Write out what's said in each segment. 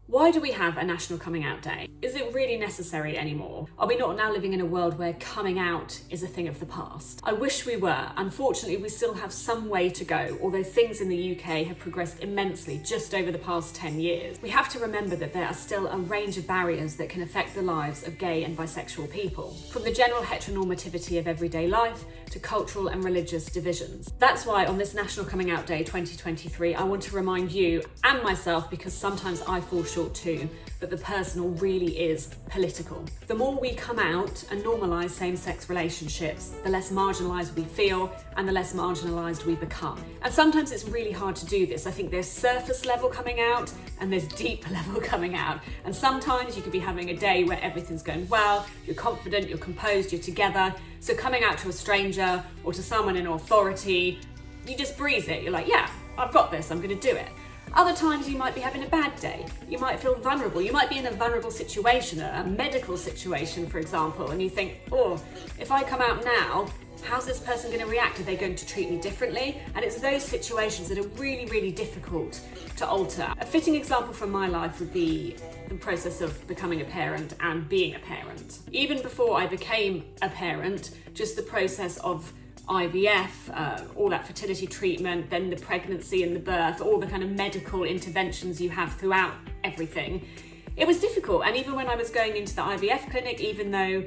Why do we have a National Coming Out Day? Is it really necessary anymore? Are we not now living in a world where coming out is a thing of the past? I wish we were. Unfortunately, we still have some way to go, although things in the UK have progressed immensely just over the past 10 years. We have to remember that there are still a range of barriers that can affect the lives of gay and bisexual people, from the general heteronormativity of everyday life to cultural and religious divisions. That's why on this National Coming Out Day 2023, I want to remind you and myself, because sometimes I fall short too, that the personal really is political. The more we come out and normalise same-sex relationships, the less marginalised we feel and the less marginalised we become. And sometimes it's really hard to do this. I think there's surface level coming out and there's deep level coming out. And sometimes you could be having a day where everything's going well, you're confident, you're composed, you're together. So coming out to a stranger or to someone in authority, you just breeze it. You're like, yeah, I've got this, I'm going to do it. Other times you might be having a bad day. You might feel vulnerable. You might be in a vulnerable situation, a medical situation, for example, and you think, oh, if I come out now, how's this person going to react? Are they going to treat me differently? And it's those situations that are really, really difficult to alter. A fitting example from my life would be the process of becoming a parent and being a parent. Even before I became a parent, just the process of IVF, all that fertility treatment, then the pregnancy and the birth, all the kind of medical interventions you have throughout everything. It was difficult. And even when I was going into the IVF clinic, even though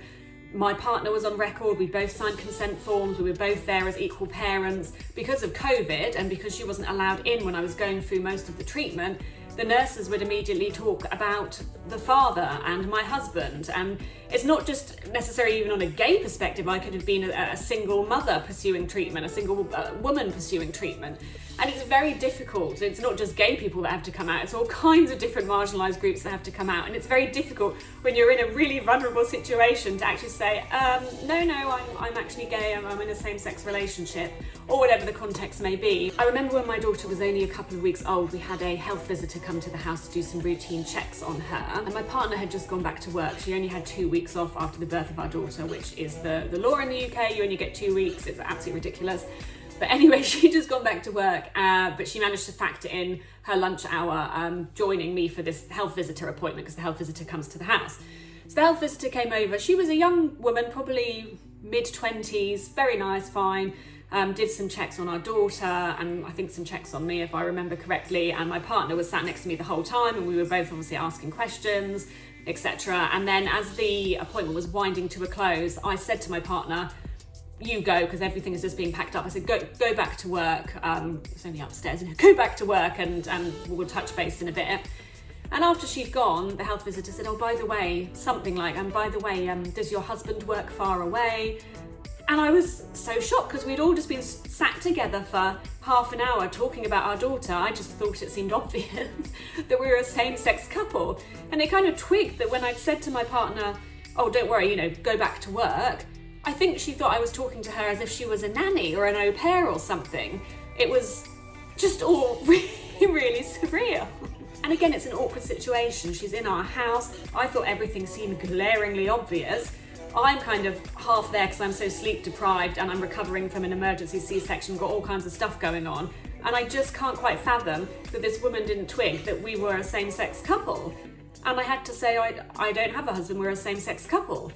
my partner was on record, we both signed consent forms, we were both there as equal parents, because of COVID and because she wasn't allowed in when I was going through most of the treatment, the nurses would immediately talk about the father and my husband. And it's not just necessarily even on a gay perspective. I could have been a single mother pursuing treatment, a single woman pursuing treatment. And it's very difficult. It's not just gay people that have to come out, it's all kinds of different marginalised groups that have to come out. And it's very difficult when you're in a really vulnerable situation to actually say, no, I'm actually gay, I'm in a same-sex relationship, or whatever the context may be. I remember when my daughter was only a couple of weeks old, we had a health visitor come to the house to do some routine checks on her. And my partner had just gone back to work. She only had 2 weeks off after the birth of our daughter, which is the law in the UK. You only get 2 weeks. It's absolutely ridiculous. But anyway, she'd just gone back to work, but she managed to factor in her lunch hour joining me for this health visitor appointment, because the health visitor comes to the house. So the health visitor came over. She was a young woman, probably mid-20s, very nice, fine. Did some checks on our daughter and I think some checks on me, if I remember correctly. And my partner was sat next to me the whole time and we were both obviously asking questions, etc. And then as the appointment was winding to a close, I said to my partner, you go, because everything is just being packed up. I said, go back to work. It's only upstairs, go back to work and we'll touch base in a bit. And after she'd gone, the health visitor said, oh, by the way, something like, by the way, does your husband work far away? And I was so shocked because we'd all just been sat together for half an hour talking about our daughter. I just thought it seemed obvious that we were a same-sex couple. And it kind of twigged that when I'd said to my partner, oh, don't worry, go back to work, I think she thought I was talking to her as if she was a nanny or an au pair or something. It was just all really, really surreal. And again, it's an awkward situation. She's in our house. I thought everything seemed glaringly obvious. I'm kind of half there because I'm so sleep deprived and I'm recovering from an emergency C-section, got all kinds of stuff going on. And I just can't quite fathom that this woman didn't twig that we were a same-sex couple. And I had to say, I don't have a husband, we're a same-sex couple.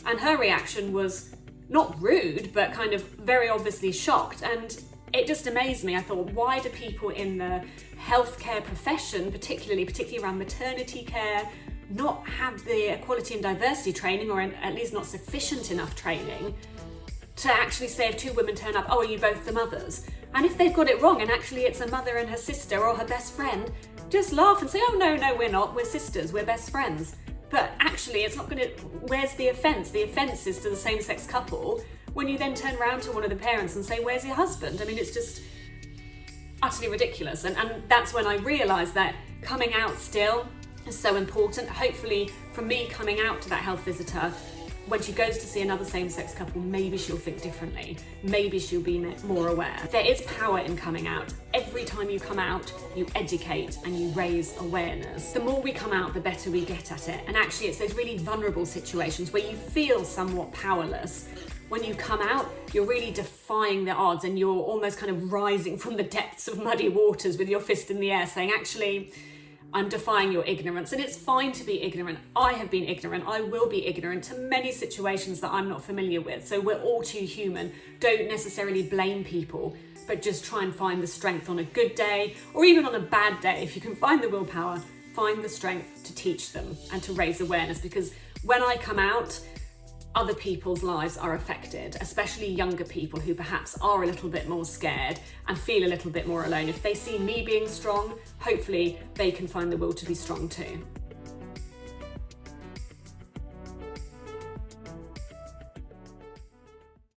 And her reaction was not rude, but kind of very obviously shocked. And it just amazed me. I thought, why do people in the healthcare profession, particularly around maternity care, not have the equality and diversity training, or at least not sufficient enough training to actually say if two women turn up, oh, are you both the mothers? And if they've got it wrong and actually it's a mother and her sister or her best friend, just laugh and say, oh, no, we're not, we're sisters, we're best friends. But actually it's not gonna, where's the offence? The offence is to the same-sex couple when you then turn around to one of the parents and say, where's your husband? I mean, it's just utterly ridiculous. And that's when I realised that coming out still is so important. Hopefully from me coming out to that health visitor, when she goes to see another same-sex couple, maybe she'll think differently. Maybe she'll be more aware. There is power in coming out. Every time you come out, you educate and you raise awareness. The more we come out, the better we get at it. And actually it's those really vulnerable situations where you feel somewhat powerless. When you come out, you're really defying the odds and you're almost kind of rising from the depths of muddy waters with your fist in the air saying, actually, I'm defying your ignorance, and it's fine to be ignorant. I have been ignorant. I will be ignorant to many situations that I'm not familiar with. So we're all too human. Don't necessarily blame people, but just try and find the strength on a good day or even on a bad day. If you can find the willpower, find the strength to teach them and to raise awareness, because when I come out, other people's lives are affected, especially younger people who perhaps are a little bit more scared and feel a little bit more alone. If they see me being strong, hopefully they can find the will to be strong too.